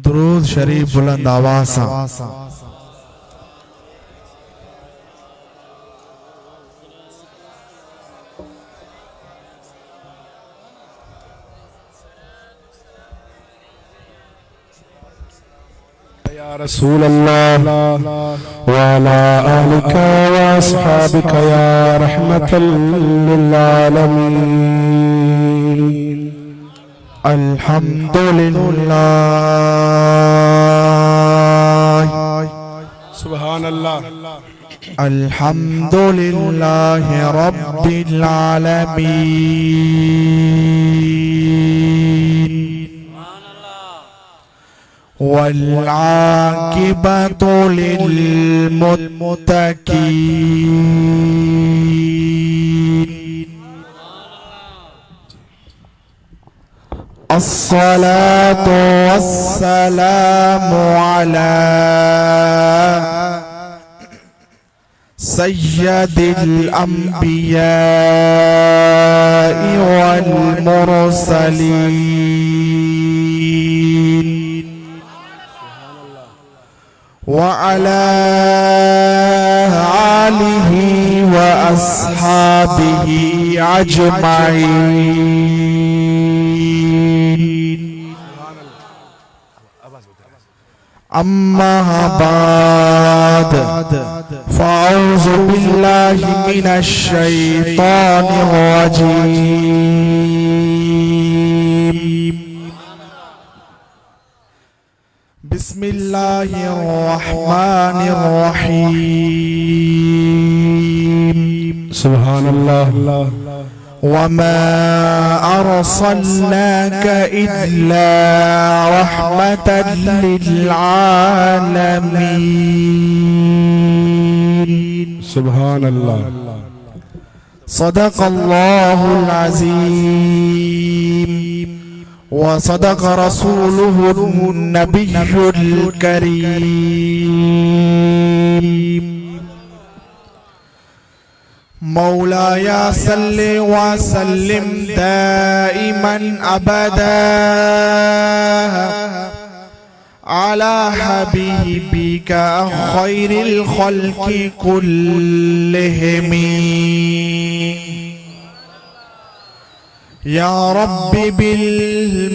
दुरूद शरीफ बुलंद आवाज़ सां। या रसूल अल्लाह वाला आलिका व अस्हाबिका या रहमतल लिल आलमीन। अल्हम्दुलिल्लाह सुभान अल्लाह अल्हम्दुलिल्लाह रब्बिल आलमीन वल आकिबतु लिल मुत्तकीन। अस्सलातु वस्सलामु अला सय्यदिल अंबिया'i वल मुरसलीन व अला आलिहि व अस्हाबिहि अजमाइन। अम्मा बाद फ़अऊज़ु बिल्लाहि मिनश शैतानिर रजीम। बिस्मिल्लाहिर रहमानिर रहीम। सुभान अल्लाह वमा अर्सलनाक इल्ला रहमतल लिल आलमीन। सुभान अल्लाह सदक़ल्लाहुल अज़ीम व सदक़ रसूलुहुन नबियुल करीम। मौलाया सल्लि व सल्लिम दाइमन अबदा अला हबीबिका खैरिल खल्क़ि कुल्लिहिम। या रब्बि बिल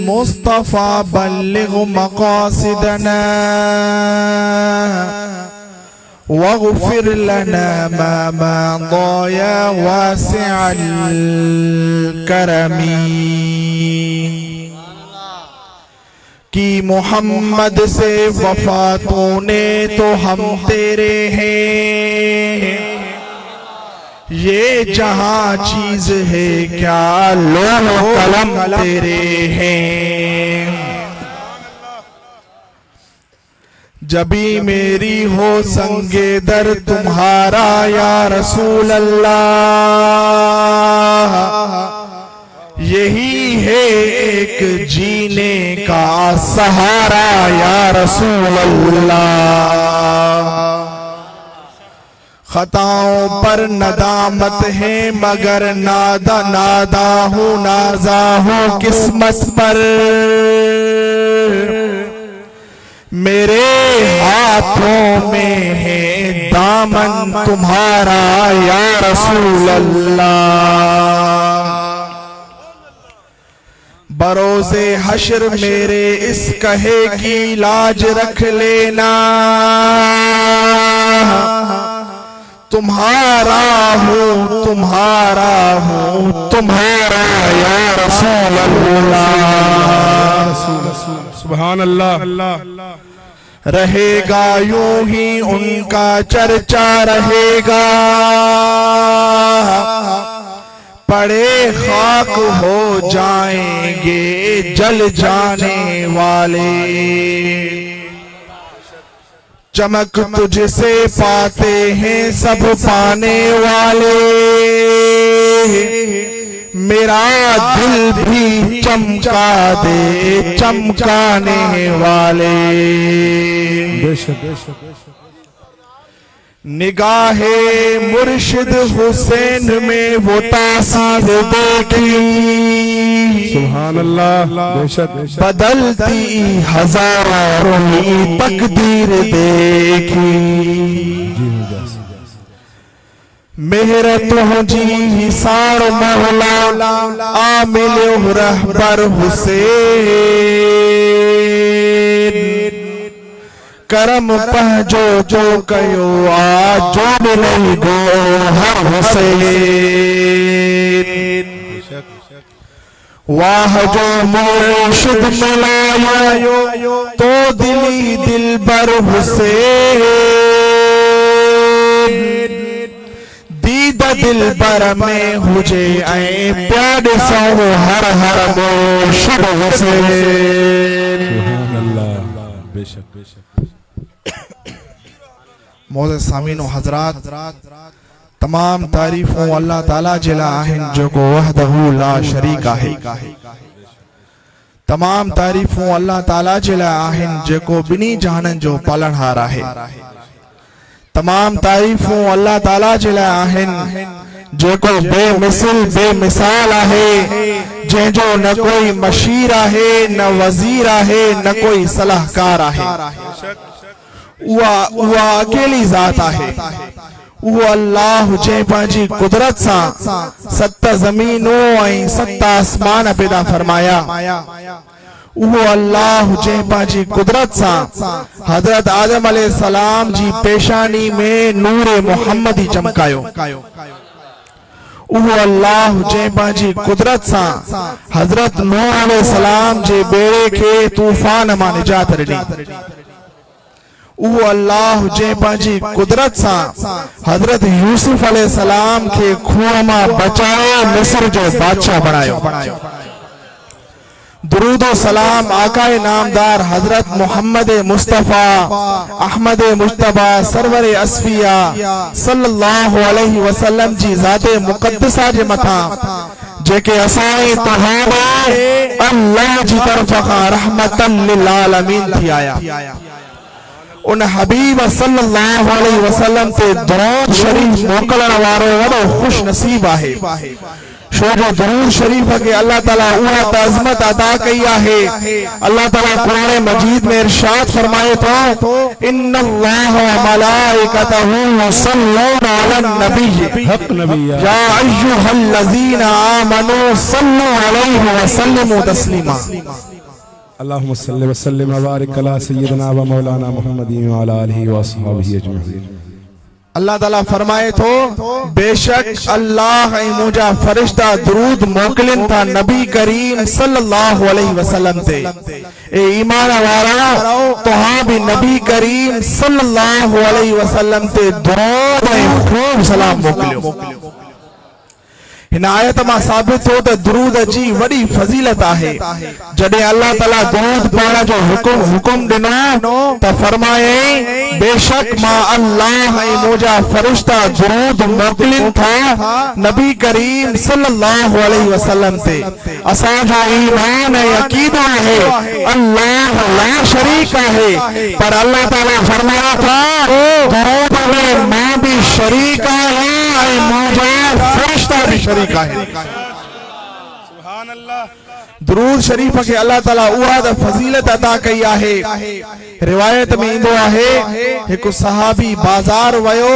मुस्तफ़ा बल्लिग़ मक़ासिदना वग़फ़िर लना मा मदा या वासिअल करमी। कि मोहम्मद से वफा तूने तो हम तेरे हैं, ये जहां चीज है क्या लौह कलम तेरे हैं। जबी मेरी हो संगे दर तुम्हारा या रसूल अल्लाह, यही है एक जीने का सहारा या रसूल अल्लाह। खताओं पर नदामत है मगर नादा हूँ नाजा हूँ किस्मत पर। मेरे हाथों में है दामन तुम्हारा या रसूल अल्लाह। बरोज़े हश्र मेरे इस कहे की लाज रख लेना, तुम्हारा हूँ तुम्हारा या रसूल अल्लाह। सुभान अल्लाह रहेगा यूं ही उनका चर्चा रहेगा, पड़े खाक हो जाएंगे जल जाने वाले। चमक तुझसे पाते हैं सब पाने वाले, मेरा दिल भी चमका दे चमकाने वाले। निगाहे मुर्शिद हुसैन में वो तासीर देखी, सुभान अल्लाह, बेशक बदलती हजारों की तकदीर देखी। मेहर तुझी सार मौला आमिल रहबर हुसैन, करम पहजो जो कयो आ जो मिलई गो हर हुसैन। वाह जो मुर्शिद मिलायो तो दिली दिलबर हुसैन, दीदा दिलबर में हुजे ऐं प्यार सो हर हर मुर्शिद हुसैन। सुभान अल्लाह, बेशक बेशक। मौज़ सामीन हजरात, तमाम तारीफ़ूं अल्लाह ताला जे लाइ आहिनि जेको वहदहू ला शरीक आहे। तमाम तारीफ़ूं अल्लाह ताला जे लाइ आहिनि जेको ॿिन्ही जहाननि जो पालनहार आहे। तमाम तारीफ़ूं अल्लाह ताला जे लाइ आहिनि जेको बेमिसल बेमिसाल आहे, जंहिंजो न कोई मशीर आहे, न वज़ीर आहे, न कोई सलाहकार आहे। उहा अकेली ज़ात आहे। वो अल्लाह जे पंहिंजी कुदरत सां सत ज़मीनूं ऐं सत आसमान पैदा फरमाया। वो अल्लाह जे पंहिंजी कुदरत सां हज़रत आदम अलैहिस्सलाम जी पेशानी में नूर मोहम्मदी चमकायो। वो अल्लाह जे पंहिंजी कुदरत सां हज़रत नूह अलैहिस्सलाम जे बेड़े के तूफान मां निजात ॾिनी। वो अल्लाह जे पंहिंजी कुदरत सां हज़रत यूसुफ अलैहिस्सलाम के खूह मां बचाए मिस्र जो बादशाह बणायो। दुरूद व सलाम आकाए नामदार हजरत मोहम्मद मुस्तफा अहमद मुश्तबा सरवर अस्फिया सल्लल्लाहु अलैहि वसल्लम जी ज़ाते मुक़द्दसा जे मथा जेके असाए तहाबे अल्लाह जी तरफ खां रहमतन लिल आलमीन थी आया। उन हबीब सल्लल्लाहु अलैहि वसल्लम ते दरूद शरीफ मोकलण वारो वडो खुश नसीब आहे। छो जो दरूद शरीफ के अल्लाह ताला उहा तज़मत अता कई आहे। अल्लाह ताला कुरान मजीद में इरशाद फरमाए तो इन्नल्लाह व मलाइकतहू युसल्लूना अलन नबी हक नबी या अय्युहल्लज़ीना आमनू सल्लू अलैहि व सल्लिमू तस्लीमा। अल्लाहुम्मा सल्लि व सल्लिम व बारिक अला सय्यिदना व मौलाना मुहम्मदिन व अला आलिहि व अस्हाबिहि अजमईन। अल्लाह ताला फरमाए तो बेशक अल्लाह ऐं मुंहिंजा फरिश्ता दुरूद मोकिलिन था नबी करीम सल्लल्लाहु अलैहि वसल्लम ते। ए ईमान वारा तव्हां भी नबी करीम सल्लल्लाहु अलैहि वसल्लम ते दुरूद ऐं खूब सलाम मोकिलियो। हिन आयत मां साबित हो त दुरूद जी वडी फजीलत आहे। जडे अल्लाह ताला दुरूद पढ़ण जो हुकुम दिनो त फरमाए बेशक मां अल्लाह ऐं मुंहिंजा फरिश्ता दुरूद मोकिलिन था नबी करीम सल्लल्लाहु अलैहि वसल्लम ते। असां जो ईमान ऐं अकीदो आहे अल्लाह ला शरीक आहे, पर अल्लाह ताला फरमाया था दुरूद में मां भी शरीक आहियां ऐं मुंहिंजा फरिश्ता भी शरीक आहे। सुभान अल्लाह। दुरूद शरीफ के अल्लाह ताला उहा द फजीलत अता कई आहे। रिवायत में इंदो आहे एक सहाबी बाजार वयो,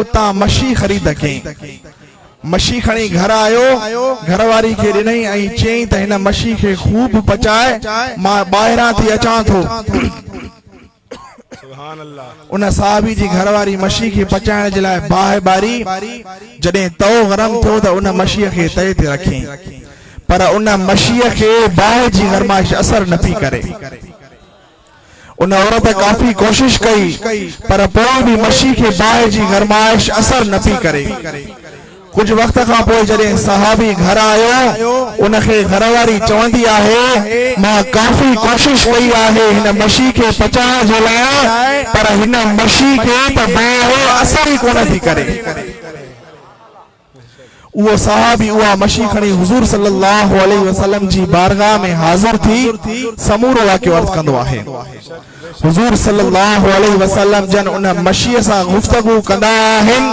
उता मशी खरीद कई। मशी खणी घर आयो, घरवारी के ॾिनई ऐं चई त हिन मशी के खूब पचाए, मां ॿाहिरां थी अचां थो। सुभान अल्लाह। उन साहबी जी घरवारी मशी के पचाइण जे लाइ बाहि बारी। जॾहिं तओ गरम थियो त उन मशीअ खे तए ते रखी, पर उन मशीअ खे बाहि जी गरमाइश असर न पई करे। उन औरत काफ़ी कोशिश कई, पर पोइ भी मशी के बाहि जी गरमाइश असर न पई करे। कुछ वक्त खां पोइ जॾहिं सहाबी घर आयो, उनखे घरवारी चवंदी आहे मां काफ़ी कोशिश कई आहे हिन मशी के पचाइण जे लाइ, पर हिन मशी के त बाहि असर ई कोन थी करे। वो सहाबी उहा मशी खणी हुजूर सल्लल्लाहु अलैहि वसल्लम जी बारगाह में हाजिर थी समूरो वाक़ियो अर्ज़ कंदो आहे। हुजूर सल्लल्लाहु अलैहि वसल्लम जन उन मशीह सा गुफ्तगू कंदा आहिनि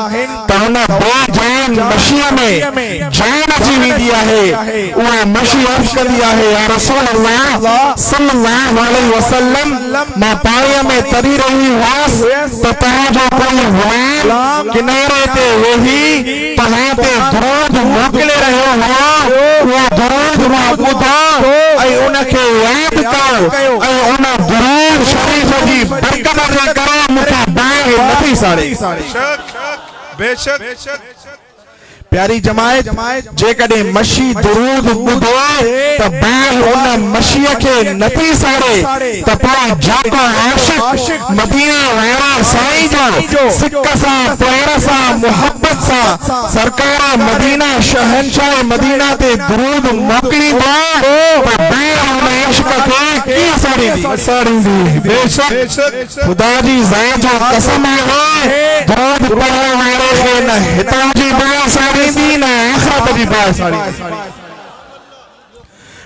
त उन बेजान मशीह में जान अची वेंदी आहे। उहा मशीह अर्ज़ कंदी आहे, या रसूल अल्लाह सल्लल्लाहु अलैहि वसल्लम, मां पाणीअ में तरी रही हुअसि त तव्हांजो कोई गुलाम किनारे ते वेही तव्हां ते दुरूद मोकिले रहियो हो। उहा दुरूद मां ॿुधो ऐं उनखे यादि कयो ऐं उन दुरूद शरीफ़ जी बरकत जे करे मूंखे बाहि नथी साड़े। बेशक प्यारी जमायत, जेकॾहिं मशी दुरूद ॿुधो त बाहि उन मशीह खे नथी साड़े त पोइ जेको आशिक़ मदीना वारा साईं जो सिक सां प्यार सां मुहब्बत सां सरकार मदीना शहंशाह मदीना ते दुरूद मोकिलींदो त बाहि उन इश्क खे कीअं साड़ींदी। बेशक खुदा जी ज़ात जो कसम आहे, दुरूद पढ़ण वारे खे न हितां जी बाहि साड़ींदी न आख़िरत जी बाहि साड़ींदी।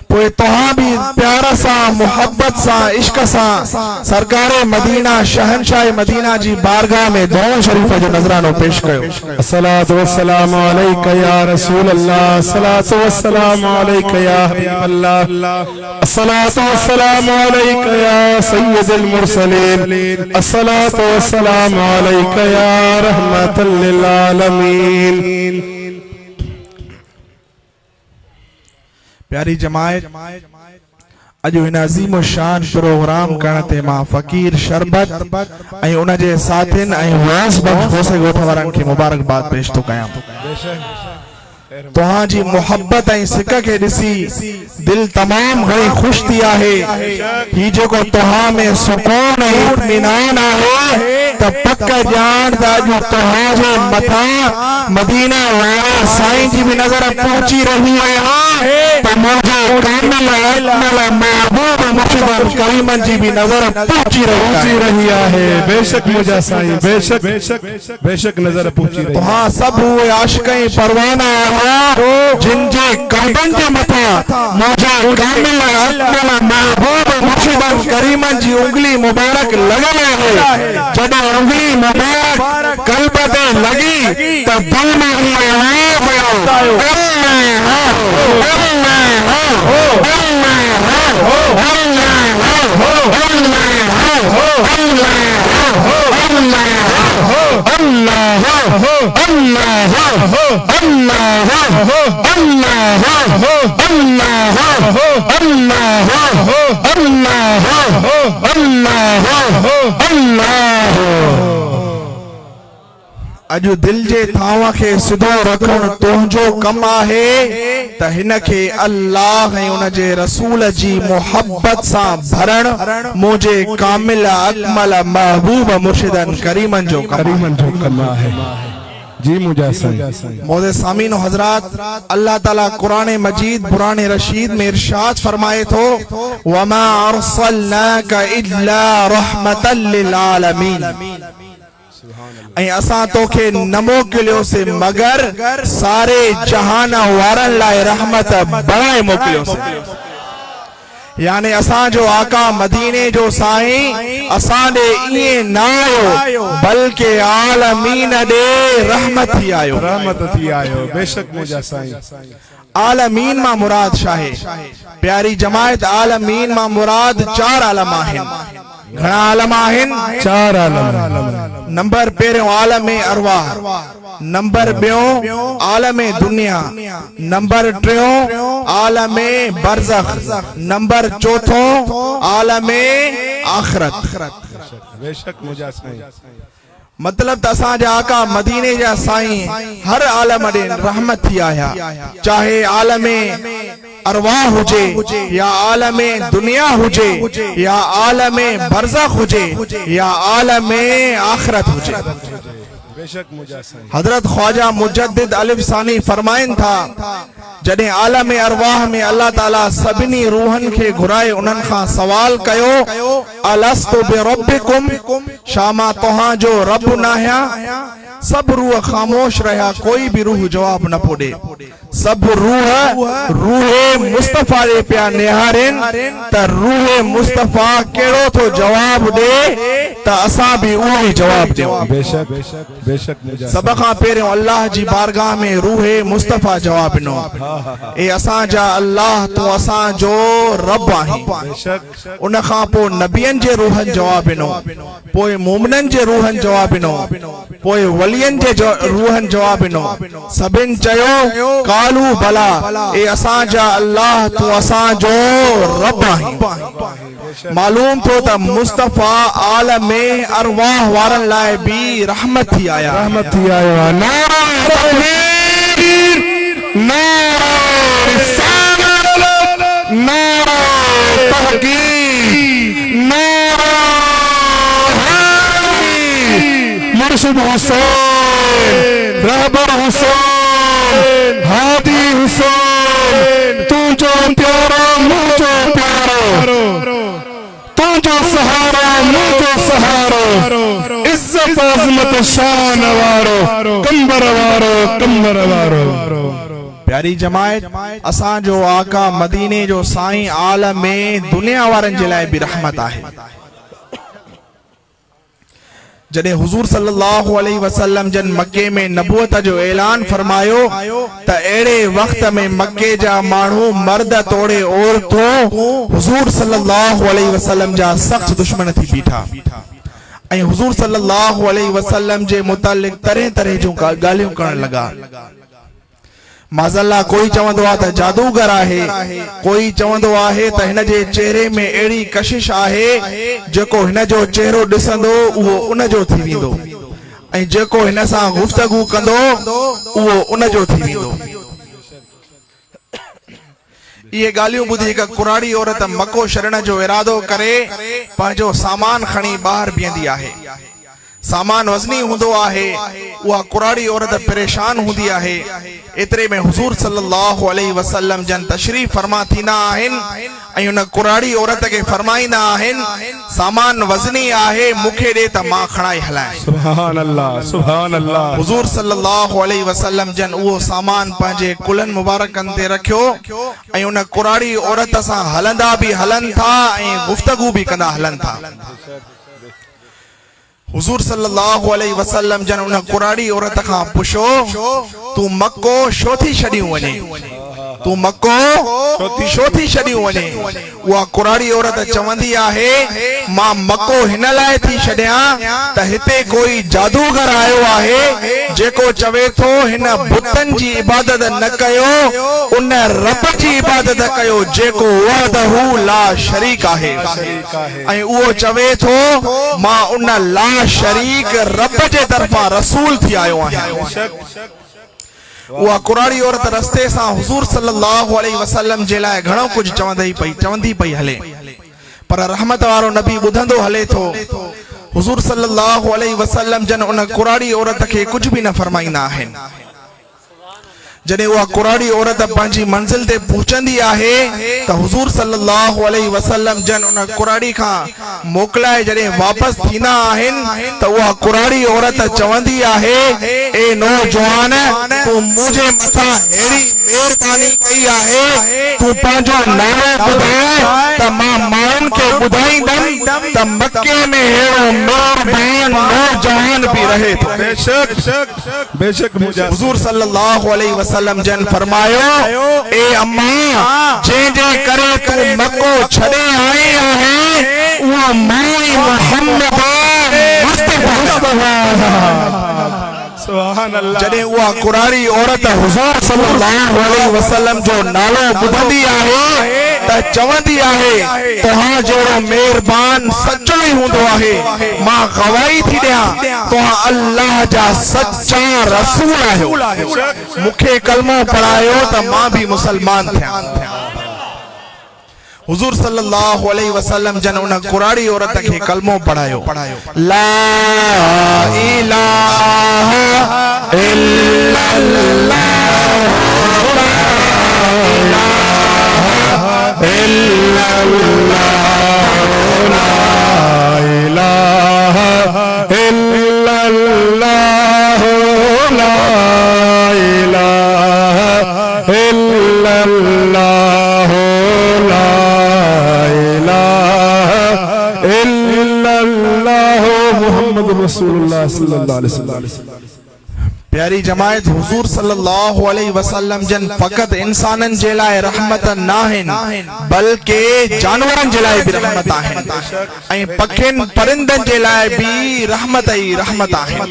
पोइ तव्हां भी प्यार सां मुहब्बत सां इश्क सां सरकार मदीना शहंशाह मदीना जी बारगाह में दुआ शरीफ जो नजरानो पेश कयो। अस्सलातु वस्सलामु अलैका या रसूल अल्लाह, अस्सलातु वस्सलामु अलैका या हबीब अल्लाह, अस्सलातु वस्सलामु अलैका या सय्यदुल मुरसलीन, अस्सलातु वस्सलामु अलैका या रहमतल लिल आलमीन। प्यारी जमायत, अजो इन अजीम शान प्रोग्राम करण ते मां फ़कीर शरबत ऐं उन जे साथियुनि ऐं वास बख्श खोसे ॻोठ वारनि खे मुबारकबाद पेश थो कयां। तव्हां जी मुहब्बत ऐं सिक खे ॾिसी दिल तमाम घणी ख़ुशि थी आहे। ही जेको तव्हां में सुकून ऐं इत्मीनान आहे त पक ॼाण त अॼु तव्हां जे मथां मदीना वारे साईं जी बि नज़र पहुची रही आहे त मुंहिंजे कामिल महबूब मुर्शिद करीमन जी भी नजर पहुंची रही है। बेशक मुझा साईं, बेशक नजर पहुंची रही। तव्हां सब उहे आशिक़ परवाना हो जिन जे कदमनि जे मथां मुंहिंजे कामिल महबूब मुर्शिद करीमन जी उंगली मुबारक लॻल आहे। जॾहिं उंगली मुबारक कल्ब ते लॻी त दिल में इहो आवाज़ अजु दिल जे थाव खे सिधो रखण तुंहिंजो कम आहे त हिन खे अल्लाह ऐं उन जे रसूल जी मोहब्बत सां भरण मुंहिंजे कामिल अकमल महबूब मुर्शिदन करीमन जो कम आहे। जी मुझा साईं। मोदे सामीन हजरात, अल्लाह ताला कुरान मजीद पुराने रशीद में इरशाद फरमाए थो, वमा अरसलनाका इल्ला रहमतल लिल आलमीन, ऐं असां तोखे न मोकिलियोसीं मगर सारे जहान वारनि लाइ रहमत बणाए मोकिलियोसीं। यानी असांजो आका मदीने जो साईं असां ॾे ईअं न आयो बल्कि आलमीन ॾे रहमत थी आयो। बेशक मुझा साईं। आलमीन मां मुराद छा आहे? प्यारी जमायत, आलमीन मां मुराद चार आलम आहिनि। घणा आलम आहिनि? चार आलम। नंबर पहिरियों आलम अरवाह, नंबर ॿियों आलम दुनिया, नंबर टियों आलम बरज़ख, नंबर चौथों आलम आखिरत। बेशक मुझा साईं। मतलब असांजा आका मदीने जा साईं हर आलम ॾे रहमत थी आया, चाहे आलम अरवाह हुजे या आलम दुनिया हुजे या आलम बरज़ख हुजे या आलम आखिरत हुजे। बेशक मुझा साईं। हजरत ख्वाजा मुजद्दिद अलिफ सानी फरमाइन था, जॾहिं आलम अरवाह में अल्लाह ताला सभिनी रूहन खे घुराए उन्हनि खां सवाल कयो, अलस्तु बिरब्बिकुम, छा मां तव्हां जो रब न आहियां? सब रूह खामोश रहिया, कोई भी रूह जवाब न पियो ॾे। सब रूह मुस्तफा जे पिया निहारिन त रूह मुस्तफा केड़ो तो जवाब दे त असां भी उहो ही जवाब ॾियूं। बेशक बेशक मुजाहिद सब खां पहिरियों अल्लाह जी बारगाह में रूह मुस्तफा जवाब ॾिनो, ए असां जा अल्लाह तू असां जो रब आहीं। बेशक उन खां पोइ नबियन जे रूहन जवाब ॾिनो, पोइ मोमिनन जे रूहन जवाब ॾिनो, पोइ वलियन जे रूहन जवाब ॾिनो। सभिन चयो कालू भला, ए असां जा अल्लाह तू असां जो रब आहीं। मालूम थो त मुस्तफा आलम में अरवाह वारन लाइ भी रहमत थी आया। रहमत थी आयो आहे। नारा तकबीर, नारा रिसालत, नारा तहकीक, नारा हैदरी। मुर्शिद हुसैन, रहबर हुसैन, हादी हुसैन, तू जो प्यारा मुझो प्यारो, तू जो सहारा मुझो सहारो, इज्जत अजमत शान वारो, कंबर वारो कंबर वारो। प्यारी जमायत, असां जो आका मदीने जो साईं आलम में दुनिया वारन जे लाइ भी रहमत आहे। जॾहिं हुजूर सल्लल्लाहु अलैहि वसल्लम जन मक्के में नबूवत जो ऐलान फरमायो त अहिड़े वक्त में मक्के जा माण्हू मर्द तोड़े औरतूं हुजूर सल्लल्लाहु अलैहि वसल्लम जा सख्त दुश्मन थी बीठा ऐं हुजूर सल्लल्लाहु अलैहि वसल्लम जे मुतालिक तरह तरह जूं ॻाल्हियूं करण लगा। माज़ल्ला कोई चवंदो आहे त जादूगर आहे, कोई चवंदो आहे त हिन जे चेहरे में अहिड़ी कशिश आहे जेको हिन जो चेहरो ॾिसंदो उहो उन जो थी वेंदो ऐं जेको हिन सां गुफ्तगू कंदो उहो उन जो थी वेंदो। ये ॻाल्हियूं ॿुधी हिकु कुराड़ी औरत मको छॾण जो इरादो करे पंहिंजो सामान खणी ॿाहिरि बीहंदी आहे। सामान वज़नी हूंदो आहे, उहा कुराड़ी औरत परेशान हूंदी आहे। एतिरे में हुजूर सल्लल्लाहु अलैहि वसल्लम जन तशरीफ फरमा थींदा आहिनि ऐं उन कुराड़ी औरत खे फरमाईंदा आहिनि सामान वज़नी आहे, मूंखे ॾे त मां खणाई हलाए। सुभान अल्लाह सुभान अल्लाह। हुजूर सल्लल्लाहु अलैहि वसल्लम जन उहो सामान पंहिंजे कुलनि मुबारकनि ते रखियो ऐं उन कुराड़ी औरत सां हलंदा भी हलन था ऐं गुफ्तगू भी कंदा हलन था। हुजूर सल्लल्लाहु अलैहि वसल्लम जन उन कुराड़ी औरत खां पुछो तू मक्को छो थी छॾियूं वञे, तू मक्को छो थी छॾियूं वञे। उहा कुराड़ी औरत चवंदी आहे मां मक्को हिन लाइ थी छॾियां त हिते कोई जादूगर आयो आहे जेको चवे थो हिन बुतन जी इबादत न कयो, उन रब जी इबादत कयो जेको वहदहू ला शरीक आहे ऐं उहो चवे थो मां उन ला शरीक रब जे तरफां रसूल थी आयो आहियां। उहा कुराड़ी औरत रस्ते सां हुजूर सल्लल्लाहु अलैहि वसल्लम जे लाइ घणो कुछ चवंदी पई हले, पर रहमत वारो नबी ॿुधंदो हले थो। हुजूर सल्लल्लाहु अलैहि वसल्लम जन उन कुराड़ी औरत खे कुछ भी न फरमाईंदा आहिनि। जॾहिं उहा कुराड़ी औरत पंहिंजी मंज़िल ते पहुचंदी आहे त हुजूर सल्लल्लाहु अलैहि वसल्लम जन उन कुराड़ी खां मोकिलाए जॾहिं वापस थींदा आहिनि त उहा कुराड़ी औरत चवंदी आहे ए नौजवान तूं मुंहिंजे मथां अहिड़ी महिरबानी कई आहे, तूं पंहिंजो नालो ॿुधाए त मां माण्हुनि खे ॿुधाईंदमि त मक्के में अहिड़ो महिरबान नौजवान भी रहे थो। बेशक बेशक मुजाहिद। हुजूर सल्लल्लाहु अलैहि वसल्लम जन फरमायो ए अम्मा जंहिंजे करे तूं मक्को छॾे आई आहे उहो माई मुहम्मद मुस्तफा। सुभान अल्लाह। जॾहिं उहा कुराड़ी औरत हुजूर सल्लल्लाहु अलैहि वसल्लम जो नालो ॿुधंदी आहे त चवंदी आहे तव्हां जहिड़ो महिरबान सचो ई हूंदो आहे, मां गवाही थी ॾियां तव्हां अल्लाह जा सच्चा रसूल आहियो। मूंखे कलमो पढ़ायो त मां भी मुसलमान थियां। हुजूर सल्लल्लाहु अलैहि वसल्लम जन उन कुराड़ी औरत खे कलमो पढ़ायो। ला इलाहा इल्लल्लाह ला इलाहा इल्लल्लाह ला इलाहा इल्लल्लाह ला इलाहा इल्लल्लाह ला इलाहा इल्लल्लाह मुहम्मद रसूलुल्लाह सल्लल्लाहु अलैहि वसल्लम। प्यारी जमायत, हुजूर सल्लल्लाहु अलैहि वसल्लम जन फकत इंसानन जे लाए रहमत न आहिन बल्कि जानवरन जे लाए भी रहमत आहिन ऐं पखिन परिंदन जे लाए भी रहमत ई रहमत आहिन।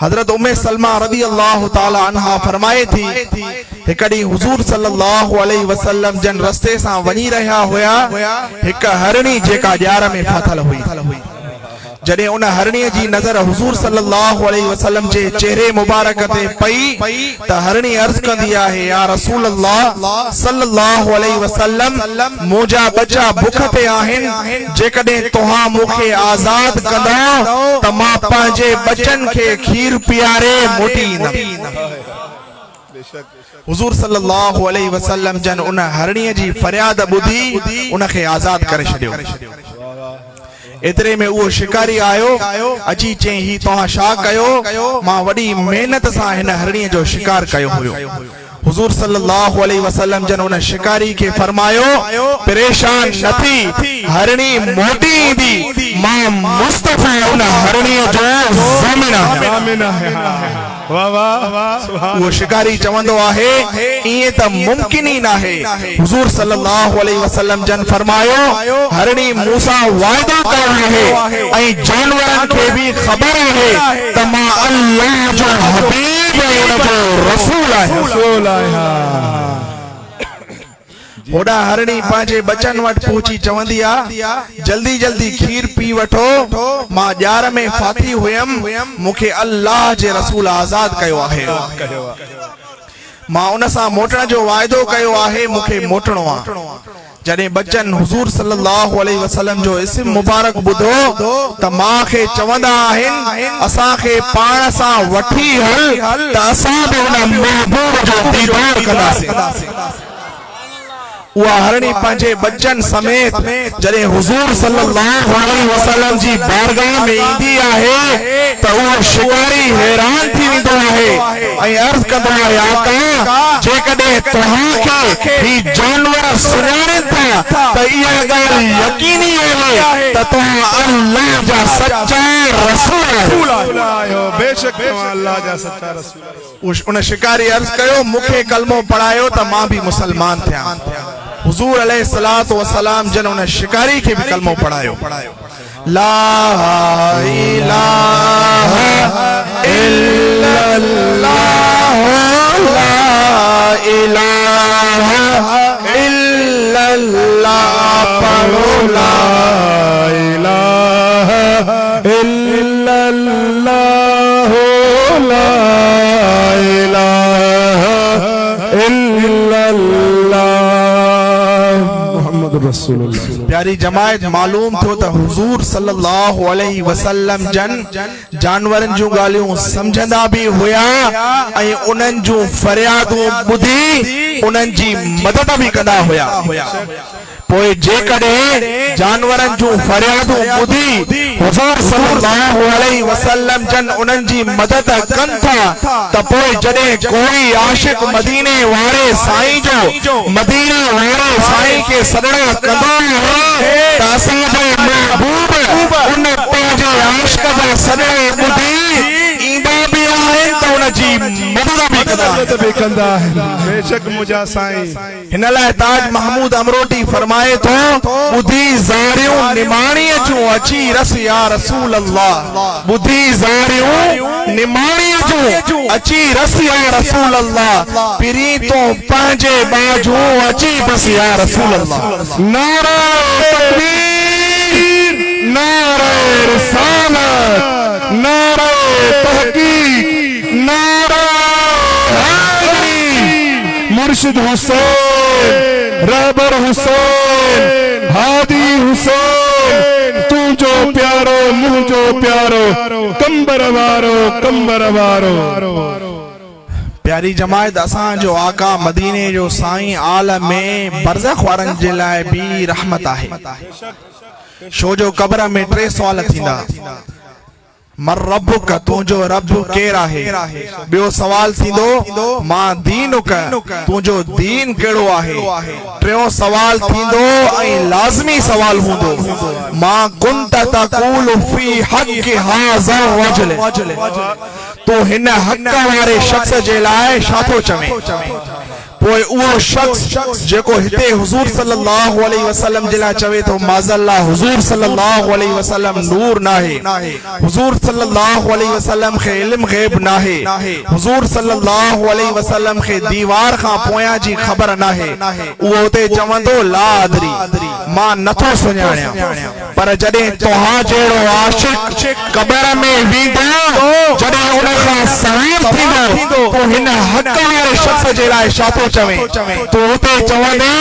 हजरत उम्मे सलमा रज़ी अल्लाह ताला अन्हा फरमाए थी हिकड़ी हुजूर सल्लल्लाहु अलैहि वसल्लम जन रस्ते सां वनी रहा हुया हिक हरणी जेका ॼार में फाथल हुई। जॾहिं उन हरणीअ जी नज़र हुजूर सल्लल्लाहु अलैहि वसल्लम जे चेहरे मुबारक ते पई त हरणी अर्ज़ कंदी आहे, या रसूल अल्लाह सल्लल्लाहु अलैहि वसल्लम, मुंहिंजा बच्चा बुख ते आहिनि, जेकॾहिं तव्हां मूंखे आज़ाद कंदा त मां पंहिंजे बच्चनि खे खीर पीआरे मोटी ईंदमि। हुजूर सल्लल्लाहु अलैहि वसल्लम जन उन हरणीअ जी फरियाद ॿुधी उनखे आज़ाद करे छॾियो। एतरे में वो शिकारी आयो अची चई, ही तव्हां छा कयो? मां वॾी मेहनत सां हिन हरणीअ जो शिकार कयो हुयो। हुजूर सल्लल्लाहु अलैहि वसल्लम जन उन शिकारी के फरमायो, परेशान न थी, हरणी मोटी ईंदी, मां मुस्तफा उन हरणीअ जो ज़ामिन आहियां। वाह वाह। वो शिकारी चवंदो आहे, इए त मुमकिन ही नाहे। हुजूर सल्लल्लाहु अलैहि वसल्लम जन फरमायो, हरणी मूसा वायदा कयो आहे ऐं जानवरन खे भी ख़बर आहे त मां अल्लाह जो हबीब ऐं उन जो रसूल आहियां। होड़ा हरणी पंहिंजे बचन वट पहुची चवंदी आ, जल्दी जल्दी खीर पी वठो, मां ॼार में फाथी हुयम, मूंखे अल्लाह जे रसूल आज़ाद कयो आहे, मां उन सां मोटण जो वाइदो कयो आहे, मूंखे मोटणो आ। जॾहिं बच्चन हुजूर सल्लल्लाहु अलैहि वसल्लम जो इस्म मुबारक ॿुधो त मां खे चवंदा आहिनि, असां खे पाण सां वठी हल त असां बि उन महबूब जो दीदार कंदासीं। उहा हरणी पंहिंजे बच्चन समेत जॾहिं हुजूर सल्लल्लाहु अलैहि वसल्लम जी बारगाह में ईंदी आहे त उहो शिकारी हैरान थी वेंदो आहे ऐं अर्ज़ कंदो आहे, आका, जेकॾहिं तव्हां खे ही जानवर सुञाणनि था त इहा ॻाल्हि यकीनी आहे त तव्हां अल्लाह जा सच्चा रसूल आहियो। बेशक तव्हां अल्लाह जा सच्चा रसूल आहियो। उन शिकारी अर्ज़ कयो, मूंखे कलमो पढ़ायो त मां भी मुसलमान थियां। हुजूर अलैहि सलातो वसलाम जन उन शिकारी के भी कलमो पढ़ायो। ला इलाहा इल्लल्लाह, ला इलाहा इल्लल्लाह, पढ़ो ला इलाहा इल्लल्लाह, ला इलाहा इल्लल्लाह मुहम्मद रसूलुल्लाह। प्यारी जमायत, मालूम थो त हुजूर सल्लल्लाहु अलैहि वसल्लम जन जानवरन जूं ॻाल्हियूं समझंदा भी हुया ऐं उन्हनि जूं फरियादूं ॿुधी उन्हनि जी मदद भी कंदा हुया। पोइ जेकॾहिं जानवरन जूं फरियादूं ॿुधी हुजूर सल्लल्लाहु अलैहि वसल्लम जन उन्हनि जी मदद कनि था त पोइ जॾहिं कोई आशिक मदीने वारे साईं जो मदीने वारे साईं के सॾणा कंदो आहे त असांजो महबूब उन पंहिंजे आशिक जा सॾणा ॿुधी ईंदा भी आहिनि त उन जी मदद भी कंदा आहिनि। बेशक मुंहिंजा साईं। हिन लाइ ताज महमूद अमरोटी फरमाए थो, ॿुधी ज़ारियूं निमाणीअ जूं अची रस या रसूल अल्लाह, ॿुधी ज़ारियूं निमाणीअ जूं अची रस या रसूल अल्लाह, पिरी तो पंहिंजे बाजूं अची बस या रसूल अल्लाह। नारा तकबीर, नारा रिसालत, नारा तहकीक, नारा मुर्शिद हुसैन, रहबर हुसैन, हादी हुसैन, तू जो प्यारो मुझो प्यारो, कंबर वारो। प्यारी जमायत, असां जो आका मदीने जो साईं आलम में बरज़ख वारनि जे लाइ भी रहमत आहे। छो जो कब्र में 3 सुवाल थींदा। मर रब्बुक, तुंहिंजो रब केरु आहे। ॿियो सवाल थींदो मां दीनुक, तुंहिंजो दीन कहिड़ो आहे। टियों सवाल थींदो ऐं लाज़मी सवाल हूंदो मां कुंत तक़ूलु फी हक़ हाज़ा रजुल, तूं हिन हक़ वारे शख्स जे लाइ छा थो चवें। पोइ उहो शख्स जेको हिते हुजूर सल्लल्लाहु अलैहि वसल्लम जे लाइ चवे थो माज़ल्ला हुजूर सल्लल्लाहु अलैहि वसल्लम नूर नाहे, हुजूर सल्लल्लाहु अलैहि वसल्लम खे इल्म ग़ैब नाहे, हुजूर सल्लल्लाहु अलैहि वसल्लम खे दीवार खां पोयां जी ख़बर नाहे, उहो उते चवंदो ला अदरी, मां नथो सुञाणियां। पर जॾहिं तव्हां जहिड़ो आशिक क़बर में वेंदो, जॾहिं उन खां सवाल थींदो तो हिन हक़ वारे शख्स जे लाइ छा थो चवे, तो उते चवंदे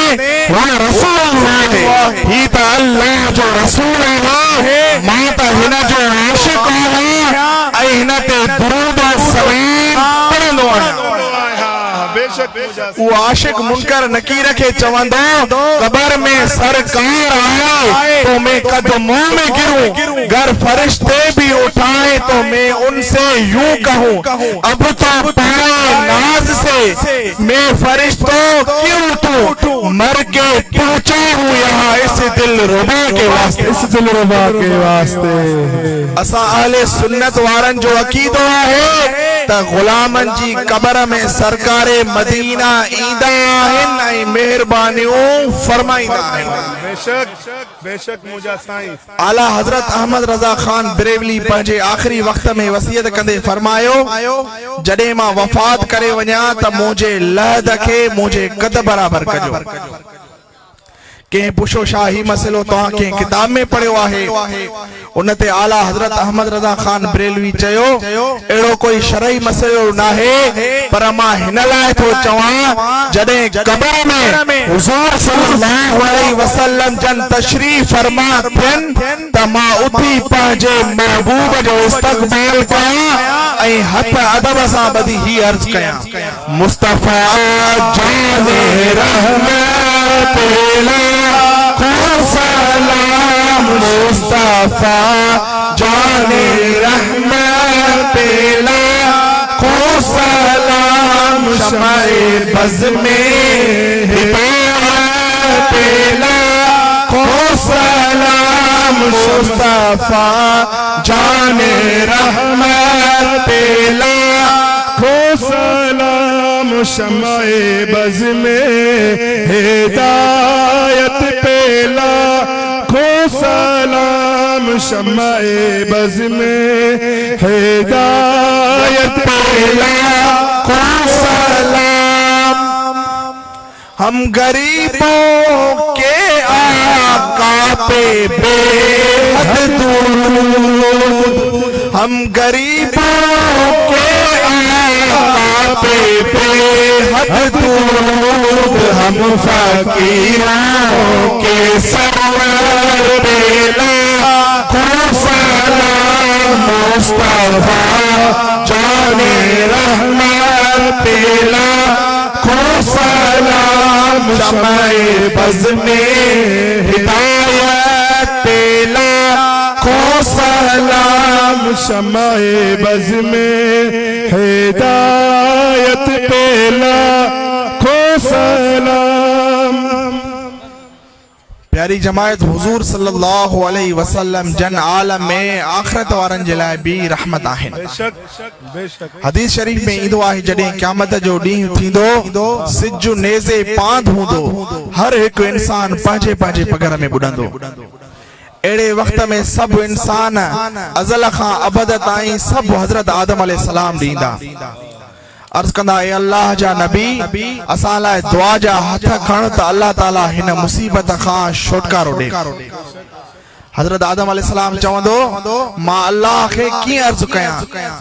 वा रसूल आहे, ही त अल्लाह जो रसूल आहे, मां त हिन जो आशिक आहियां ऐं हिन ते दुरूद सलाम पढ़ंदो आहियां। वो आशिक मुनकर नकीर के चवंदो कबर में सरकार आए तो मैं कदमों में गिरूं, गर फरिश्ते भी उठाए तो मैं उनसे यूं कहूं, अब तो पाए नाज से मैं फरिश्तों क्यों उठूं, मर के पहुंचा हूं यहाँ इस दिल रुबा के वास्ते, इस दिल रुबा के वास्ते। असा अहले सुन्नत वारन जो अकीदो है त गुलामन जी कबर में सरकारे मदीना ईंदा आहिन ऐं मेहरबानियूं फरमाईंदा आहिन। बेशक मुजा साईं आला हजरत अहमद रजा खान बरेलवी पंहिंजे आखिरी वक्त में वसियत कंदे फरमायो, जॾहिं मां वफ़ात करे वञा त मुंहिंजे लहद खे मुंहिंजे कद बराबर कजो। के पुछो शाह ही मसलो तव्हां के किताब में पढ़ियो आहे, उनते आला हजरत अहमद रजा खान बरेलवी चयो एड़ो कोई शरई मसलो नाहे, पर मां हिन लाइ थो चवां जॾहिं कबर में हुजूर सल्लल्लाहु अलैहि वसल्लम जन तशरीफ फरमा थियन त मां उथी पंहिंजे महबूब जो इस्तक़बाल कयां ऐं हथ अदब सां ॿधी ही अर्ज़ कयां, मुस्तफा जाने रहमत सलाम, मुस्तफा जाने रहमत को सलाम, शमाए बज़ में हिदायत को सलाम, मुस्तफा जाने रहमत को सलाम, शमाए बज़ में हिदायत पेला को सलाम, शमाए बज़ में हिदायत पेला को सलाम। हम गरीबों के आका पे बेहद दुरूद, हम गरीबों के आका पे बेहद दुरूद, हम फकीरों के सरवर बेला को सलाम, मुस्तफा जाने रहमत पेला को सलाम, शमाए बज़ में हिदायत पेला को सलाम, शमाए बज़ में हिदायत पेला को सलाम। प्यारी जमायत हुजूर सल्लल्लाहु अलैहि वसल्लम जन आलम में आखिरत वारन जे लाइ भी रहमत आहिन। हदीस शरीफ में ईंदो आहे जॾहिं क़यामत जो ॾींहुं थींदो, सिजु नेज़े पांध हूंदो, हर हिकु इंसान पंहिंजे पंहिंजे पगर में ॿुॾंदो। अहिड़े वक्त में सब इंसान अज़ल खां अबद ताईं सब हज़रत आदम अलैहिस्सलाम ॾींदा। अर्ज कंदा ए अल्लाह जा नबी असां लाइ दुआ जा हथ खण त अल्लाह ताला हिन मुसीबत खां छुटकारो ॾे। हजरत आदम अलैहिस्सलाम चवंदो मां अल्लाह खे कीअं अर्ज़ कयां,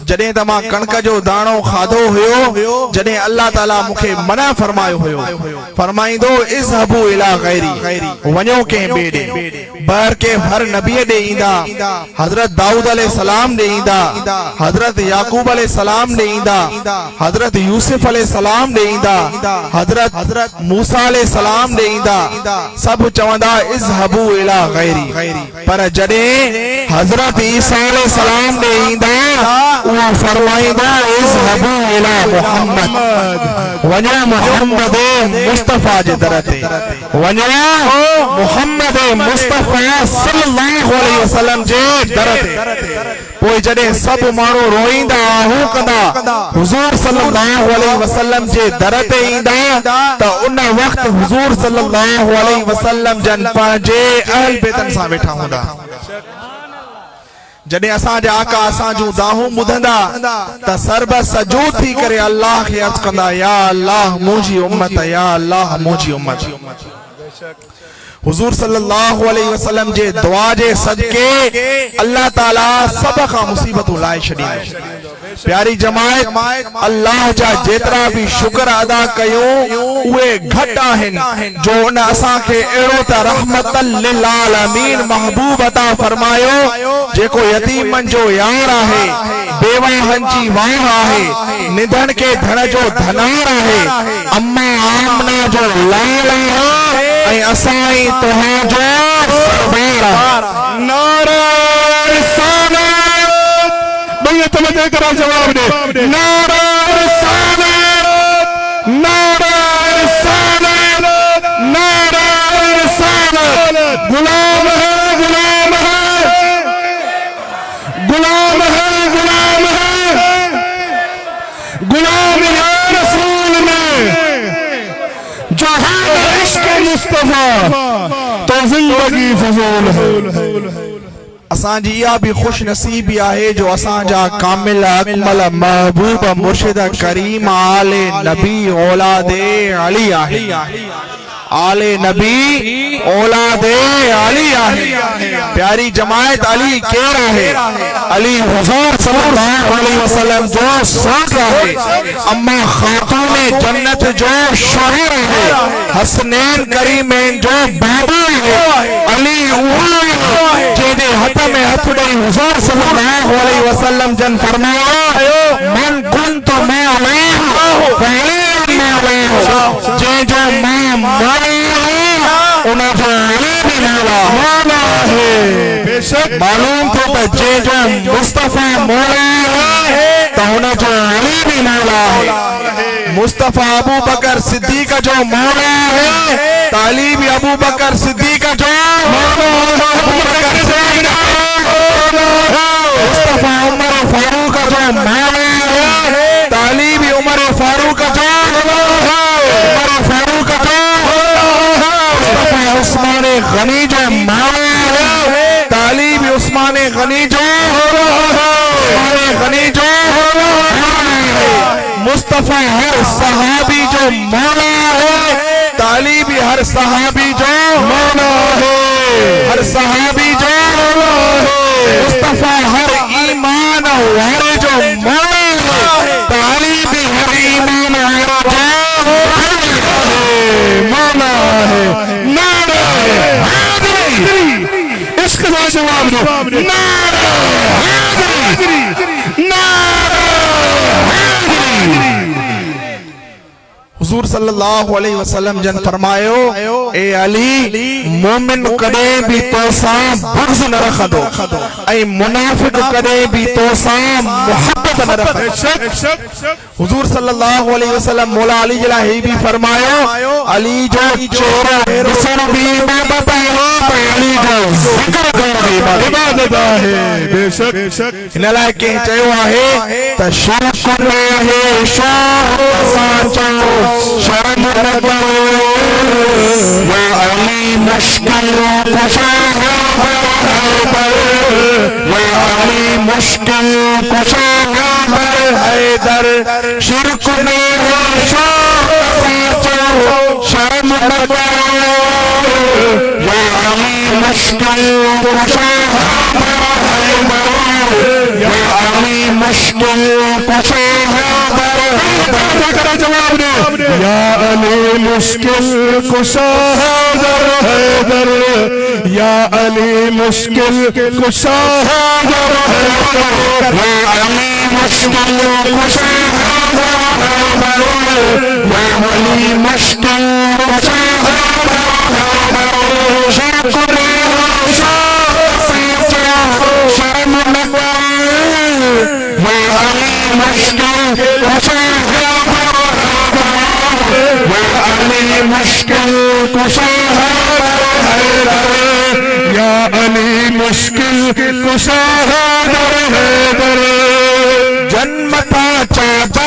जॾहिं त मां कणक जो दाणो खाधो हुयो, जॾहिं अल्लाह ताला मूंखे मना फरमायो हुयो, फरमाईंदो इज़हबू इला गैरी, वञो कंहिं ॿिए ॾे। बर के हर नबी ॾे ईंदा, हजरत दाऊद अलैहिस्सलाम ॾे ईंदा, हजरत याकूब अलैहिस्सलाम ॾे ईंदा, हजरत यूसुफ अलैहिस्सलाम ॾे ईंदा, हजरत मूसा अलैहिस्सलाम ॾे ईंदा, सभु चवंदा इज़हबू इला गैरी, पर जडे हजरत ईसा अलैहिस्सलाम दे ईंदा वो फरमाईंदा इज़हबू इला मुहम्मद वञो मुहम्मद मुस्तफा जे दर ते वञो मुहम्मद मुस्तफा सल्लल्लाहु अलैहि वसल्लम जे दर ते पोइ जॾहिं सभु माण्हू रोईंदा आहूं कंदा हुज़ूर सल्लल्लाहु अलैहि वसल्लम जे दर ते ईंदा त उन वक़्तु हुज़ूर सल्लल्लाहु अलैहि वसल्लम जन पंहिंजे अहल बेतन सां वेठा हूंदा। जॾहिं असांजा आका असांजूं दाहूं ॿुधंदा त सरब सजूद थी करे अल्लाह खे अर्ज़ कंदा या अल्लाह मुंहिंजी उम्मत या अल्लाह मुंहिंजी उम्मत। हुजूर सल्लल्लाहु अलैहि वसल्लम जे दुआ जे सदके अल्लाह ताला सब खां मुसीबतूं लाए छॾींदो। प्यारी जमात अल्लाह जा जेतरा भी शुक्र अदा कयूं उहे घट आहिनि जो उन असां खे अहिड़ो त रहमतल लिल आलमीन महबूब अता फरमायो जेको यतीमन जो यार आहे, बेवाहन जी वाह आहे, निधन के धन जो धनार आहे, अम्मा आमना जो लाल आहे ऐं असाई तुहांजो सरदार नारा रिसालत भैया तवज्जो करो जवाब दे नारा रिसालत नारा रिसालत नारा रिसालत गुलाम है गुलाम है गुलाम है गुलाम है गुलाम या रसूल में जो है इश्क मुस्तफा तो जिंदगी फजूल है। असांजी इहा भी खुश नसीबी आहे जो असांजा कामिल अकमल महबूब मुर्शिद करीम आले नबी औलादे अली आहे। आले नबी औलादे अली आहे। प्यारी जमात अली केर आहे? अली हुजूर सल्लल्लाहु अलैहि वसल्लम जो साथ आहे, अम्मा खातूने जन्नत जो शोहर है, हसनैन करीमैन जो बाबा है। अली उहा जेदे हथ में हथ ॾेई हुजूर सल्लल्लाहु अलैहि वसल्लम जन फरमायो मन कुंतु मौलाहु फअली मौलाहु जे जो मां मौला उन जो अली भी मौला है। बेशक मालूम तो जे जो मुस्तफा मौला है तो उन जो अली भी मौला है। मुस्तफा अबू बकर सिद्दीक जो मौला है, ताली भी अबू बकर सिद्दीक जो मौला मुस्तफा उमर फारूक जो मौला है, ताली भी उमर फारूक जो उमर फारूक जो मुस्तफा उस्मान गनी जो मौला है, ताली भी उस्मान गनी जो उस्मान गनी जो मुस्तफा हर सहाबी जो मौला है, ताली भी हर सहाबी जो मौला है, हर सहाबी जो मुस्तफा हर ईमान वाले जो मौला है, ताली भी हर ईमान वाला जो मौला है। नारा हैदरी इसका जवाब दो नारा हैदरी नारा हैदरी। हुजूर सल्लल्लाहु अलैहि वसल्लम जन फरमायो ए अली मोमिन कदे भी तोसा बुग़्ज़ न रखदो ऐं मुनाफिक कदे भी तोसा मोहब्बत न रखदो। हुजूर सल्लल्लाहु अलैहि वसल्लम मौला अली जला ही भी फरमायो अली जो चेहरा ॾिसण भी इबादत है, अली जो ज़िक्र करण भी इबादत है। बेशक हिन लाइ कंहिं चयो आहे त शौक़ आहे शौक़ सां शर्म न करो या अली मुश्किल कुशा या अली मुश्किल कुशा हैदर शिरक में है शौक़ शर्म न करो या अली मुश्किल कुशा या अली मुश्किल कुशा जवाब दो या अली मुश्किल कुशा हैदर या अली मुश्किल कुशा हैदर या अली मुश्किल कुशा या अली मुश्किल कुशा मुश्किल कुशा या अली मुश्किल कुशा जन्मता चाचा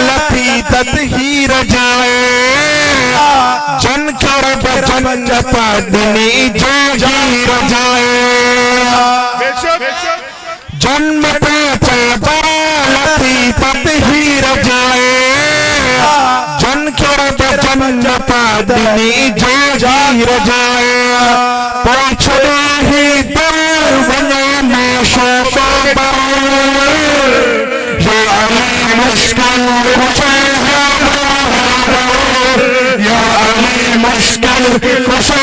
लथी तत ही रजाए जन कर जन्नता दिनी जागी रजाए जन्मता चाचा लथी तत ही रजाए जन कर जन्नता दिनी जागी रजाए पहुंचने ही दर बने में शोका मुश्किल कुशा या अली मुश्किल कुशा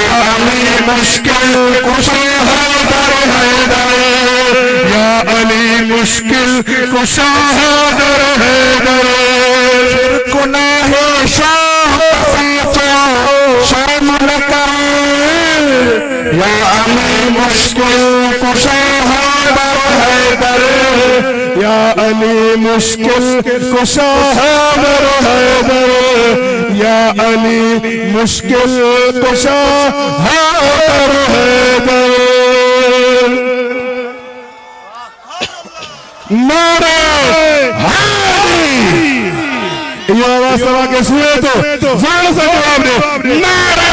या अली मुश्किल कुशा या अली मुश्किल कुशा गुनाहे शाह शर्म न कर या अली मुश्किल कुशा या अली मुश्किल कुशा या अली मुश्किल कुशा नारे ये आवाज सभा के सुने तो जोर से जवाब दे नारे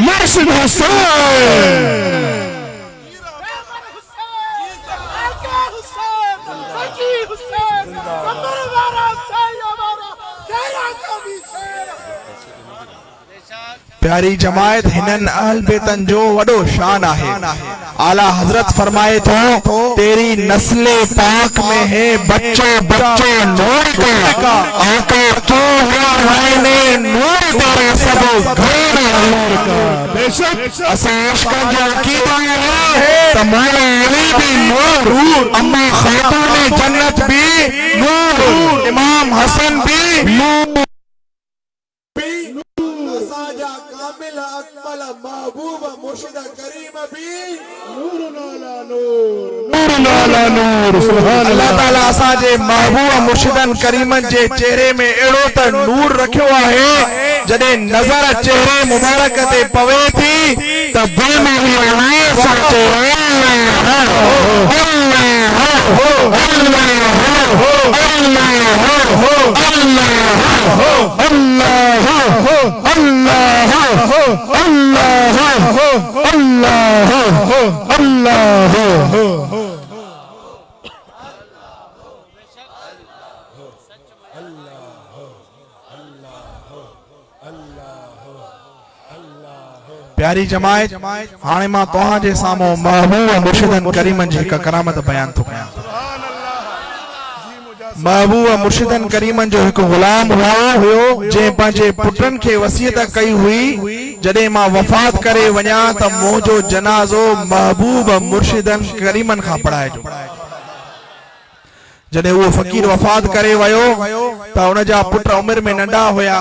मुर्शिद हुसैन प्यारी जमायत हिनन अहल बेतन जो वडो शान है। आला हजरत फरमाए तो तेरी नस्ले पाक में है बच्चों बच्चों नूर का आका तू है नूर तेरे सब घर नूर का बेशक असाश का जो अकीदा है तुम्हारे अली भी नूर अम्मा खातून जन्नत भी नूर इमाम हसन भी नूर महबूब मुर्शिद करीम भी नूर नाला नूर सुभान अल्लाह ताला असाजे महबूब मुर्शिदन करीमन जे चेहरे में एड़ो त नूर रखियो है जडे नजर चेहरे मुबारक ते पवे थी त दिल में भी आए सोचे प्यारी जमायत हाणे मां तव्हां जे साम्हूं महबूब मुर्शिदन करीमन जी हिक करामत बयान थो कयां। महबूब मुर्शिदन करीमन जो एक गुलाम हुयो जे पंहिंजे पुटन खे वसीयत कई हुई जडे मां वफात करे वञा त मुंहिंजो जनाज़ो महबूब मुर्शिदन करीमन खां पढ़ाइजो। जडे वो फकीर वफात करे वयो त उन जा पुट उम्र में नंढा हुया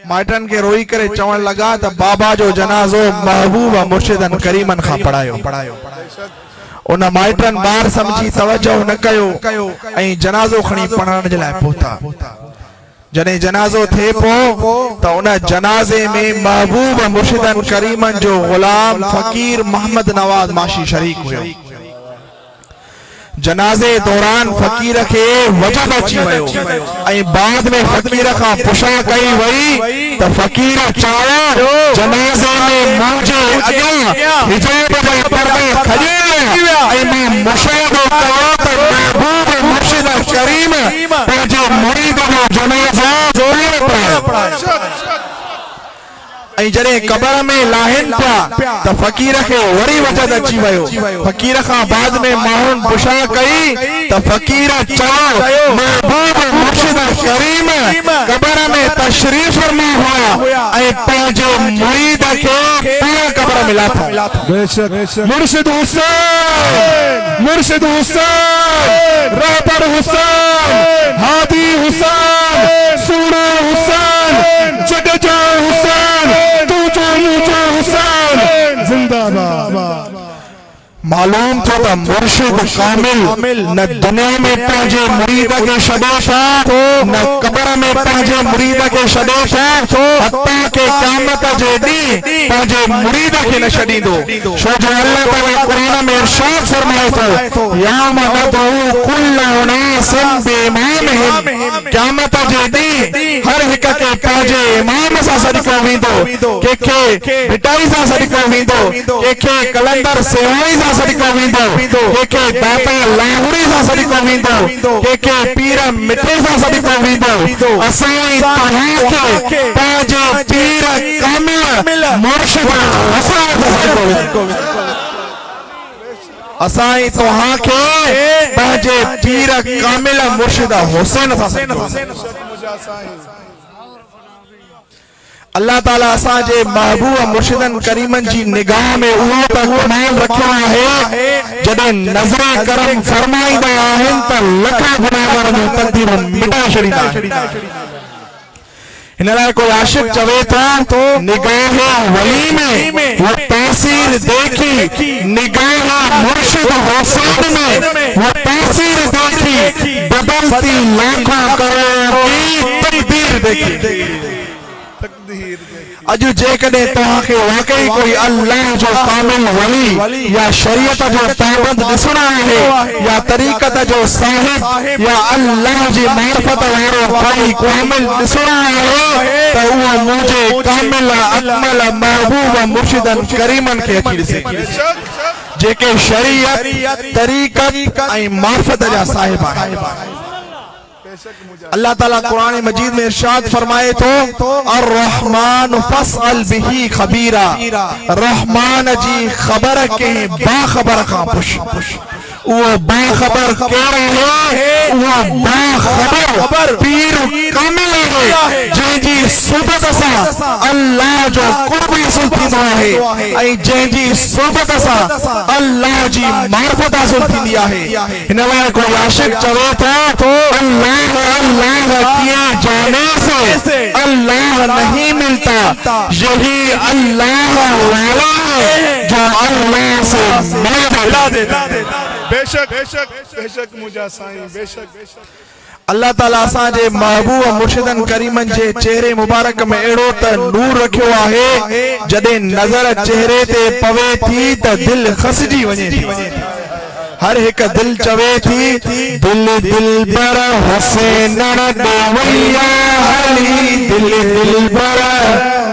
माइटन के रोई करे चवण लगा त बाबा जो जनाज़ो महबूब मुर्शिदन करीमन खां पढ़ायो। उन माइटन बार समझी तवज्जो न कयो ऐं जनाज़ो खणी पढ़ण जे लाइ पहुता। जडे जनाज़ो थे पो त उन जनाज़े में महबूब मुर्शिदन करीमन जो गुलाम फकीर मोहम्मद नवाज माशी शरीक हुयो। जनाज़े दौरान फकीर के वजद अची वयो ऐं बाद में फकीर का पुछा कई वई त फकीर चाहो जनाज़े में मुझे अॻियां हिजाब जे पर्दे खजे ऐं मां मुशाहिदो कयो त महबूब मुर्शिद करीम पंहिंजे मुरीद जो जनाज़ो ज़ोर पढ़ाए। ऐं जडे कबर में लाहिन पिया त फकीर के वरी वजद अची वयो। फकीर का बाद में माण्हुनि पुछा कई त फकीर चयो महबूब मुर्शिद करीम कबर में तशरीफ फरमा हुआ ऐं पंहिंजे मुरीद के पूरा कबर में लाथा। बेशक मुर्शिद हुसैन रहबर हुसैन हादी हुसैन सूरा हुसैन जडेजा हुसैन जिंदाबाद। मालूम थो त मुर्शिद कामिल न दुनिया में पंहिंजे मुरीद खे छॾे थो न क़ब्र में पंहिंजे मुरीद खे छॾे थो हत्ता के क़यामत जे ॾींहुं पंहिंजे मुरीद खे न छॾींदो छो जो अल्लाह ताला क़ुरान में इरशाद फरमाए थो यौम नदउ कुल्ल उनासिन बिइमामिहिम क़यामत जे ॾींहुं हर हिक खे पंहिंजे इमाम सां सॾिको वेंदो कंहिंखे भिटाई सां सॾिको वेंदो कंहिंखे कलंदर सेवाई सां सॾिको वेंदो कंहिंखे दाता लाहुरी सां सॾिको वेंदो कंहिंखे पीर मिठे सां सॾिको वेंदो असां तव्हांखे पंहिंजे पीर कामिल मुर्शिद असां तव्हांखे पंहिंजे पीर कामिल मुर्शिद हुसैन सां अल्लाह ताला असांजे महबूब मुर्शिदन करीमन जी निगाह में उहो त कमाल रखियो आहे जॾहिं नज़र करम फरमाईंदा आहिनि त लखा गुनाहगार जूं तकदीरूं मिटा छॾींदा आहिनि हिन लाइ कोई आशिक चवे थो निगाह वली में वो तासीर देखी निगाह मुर्शिद हुसैन में वो तासीर देखी बदलती लाखों करोड़ की तकदीर देखी अजु जेकॾहिं तव्हांखे वाकई कोई अल्लाह जो कामिल वली या शरीयत जो पाबंद ॾिसणो आहे या तरीक़त जो साहिब या अल्लाह जी मार्फत वारो कोई कामिल ॾिसणो आहे त उहो मुंहिंजे कामिल अकमल महबूब मुर्शिदन करीमन खे अची ॾिसे जेके शरीयत तरीक़त ऐं मार्फत जा साहिब आहिनि अल्लाह ताला कुरान मजीद में इरशाद फरमाए तो अर्रहमान फस्अल बिही खबीरा रहमान जी खबर के बाखबर का पुछ वो बाखबर कहिड़ो है वो बाखबर पीर कामिल है जंहिंजी सुबत सां अल्लाह जो क़ुर्ब हासिल थींदो आहे ऐं जंहिंजी सुबत सां अल्लाह जी मार्फत हासिल थींदी आहे हिन लाइ कोई आशिक चवे थो अल्लाह अल्लाह किए जाने से अल्लाह नहीं मिलता यही अल्लाह वाला है जो अल्लाह से मिला देता बेशक बेशक बेशक मुझा साईं बेशक अल्लाह ताला असांजे महबूब मुर्शिदन करीमन जे चेहरे मुबारक में अहिड़ो त नूर रखियो आहे जॾहिं नज़र चेहरे ते पवे थी त दिल खसजी वञे थी हर एक दिल चवे थी दिल दिल पर हुसैन देवैया हली दिल दिल पर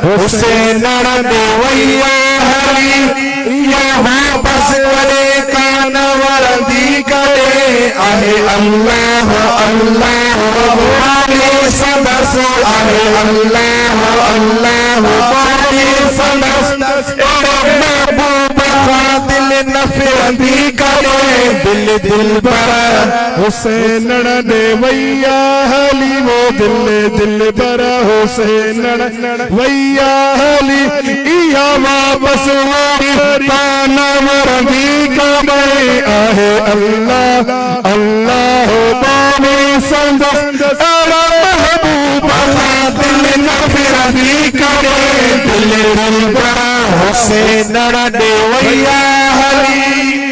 हुसैन देवैया हली या वापस वले कान वरदी करे आहे अल्लाह अल्लाह वाले सदस आहे अल्लाह अल्लाह वाले सदस ए महबूब दिल नफरदी करे दिल दिल पर हुसैन देवैया हली वो दिल दिल पर हुसैन वैया हली या वापस कान वरदी करे आहे अल्लाह अल्लाह वाले सदस महबूब दिल नफरदी करे दिल दिल पर हुसैन देवैया हली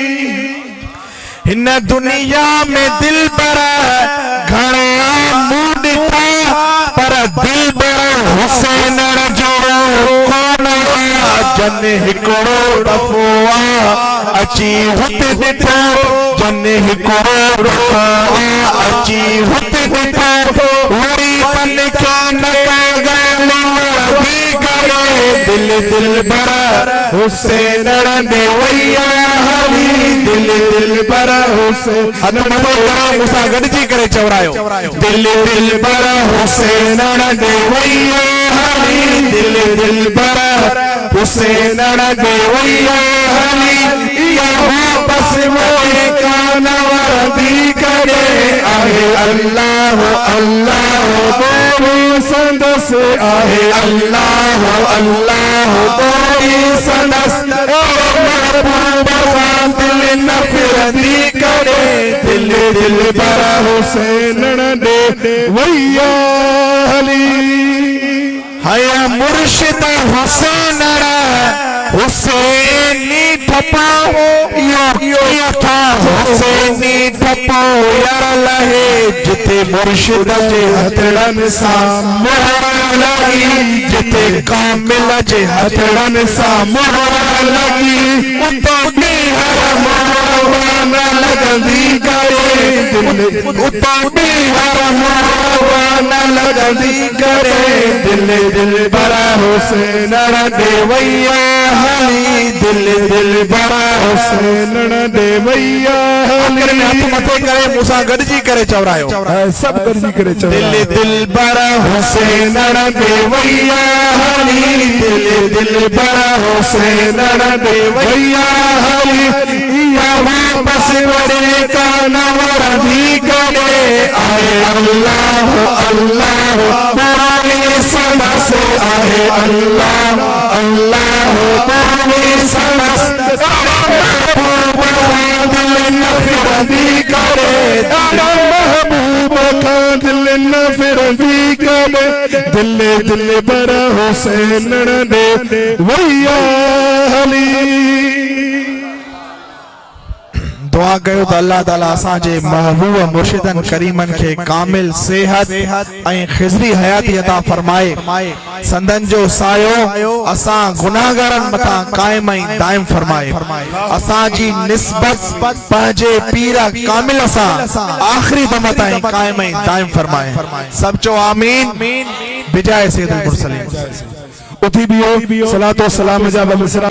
इन दुनिया में दिल पर घणा मुंह ॾिठा पर दिल पर हुसैन जो कोन जन हिकिड़ो दफ़ो अची हुते ॾिठो जन हिकिड़ो दफ़ो अची हुते ॾिठो वरी पन खे न ॻाल्हि करे दिल दिल पर हुसैन देवैया हली दिल दिल पर हुसैन हद मथो करे मूंसां गॾिजी करे चवरायो दिल दिल पर हुसैन देवैया हली दिल दिल पर हुसैन देवैया हली या वापस मोए कान वरदी करे आहे अल्लाह अल्लाह बोलो संदस आहे अल्लाह अल्लाह बोली संदस महबूब दिल नफरदी करे दिल दिल पर हुसैन देवैया हली हया मुर्शिद हुसैन हुसैनी ठपो यो था हुसैनी ठपो यार लहे जिते मुर्शिद जे हथड़न सा मोहर लगी जिते कामिल जे हथड़न सा मोहर लगी उतो भी हर मोहर लगंदी करे उतो भी हर मोहर लगंदी करे दिल दिल बड़ा हुसैन देवैया हली दिल दिल बड़ा हुसैन देवैया हली हाथ मथे करे मूसा गॾिजी करे चवरायो सब गॾिजी करे दिल दिल बड़ा हुसैन देवैया हली दिल दिल बड़ा हुसैन देवैया हली या वापस वरे का नवर भी करे आए अल्लाह अल्लाह पुराने समस आए अल्लाह अल्लाह पुराने समस दिल नफर भी करे महबूब का दिल नफर भी करे दिल दिल बड़ा हुसैन दे वैया हली दुआ कयो त अल्लाह ताला असांजे महबूब मुर्शिदन करीमन खे कामिल सेहत ऐं खिज़री हयाती अता फरमाए संदन जो सायो असां गुनाहगारन मथा कायम ऐं दाइम फरमाए असांजी निस्बत पंहिंजे पीर कामिल सां आखिरी दम ताईं कायम ऐं दाइम फरमाए सब चो आमीन बिजाए सैयदुल मुरसलीन उठी बियो सलातो सलाम जा बलसरा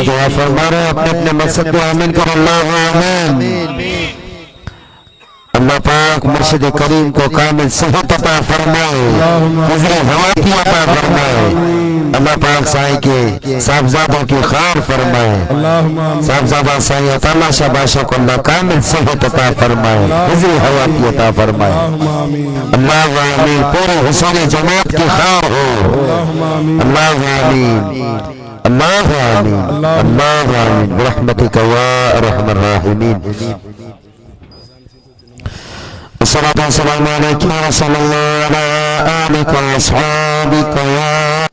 दुआ फरमा रहे अपने अपने मकसद को आमीन करो अल्लाह पाक मुर्शिद करीम को कामिल सेहत अता फरमाए हुज़ूर हवाती अता फरमाए अल्लाह पाक साईं के साहबजादों की खार फरमाए साहबजादा साईं अताला शाबाशों को अल्लाह कामिल सेहत अता फरमाए हुज़ूर हवाती अता फरमाए अल्लाह आमीन पूरे हुसैन जमात की खार हो अल्लाह आमीन अल्लाह आमीन अल्लाह आमीन बिरहमतिका या अरहमर राहिमीन अस्सलातु वस्सलामु अलैका व सल्लल्लाहु अलैहि व अस्हाबिका या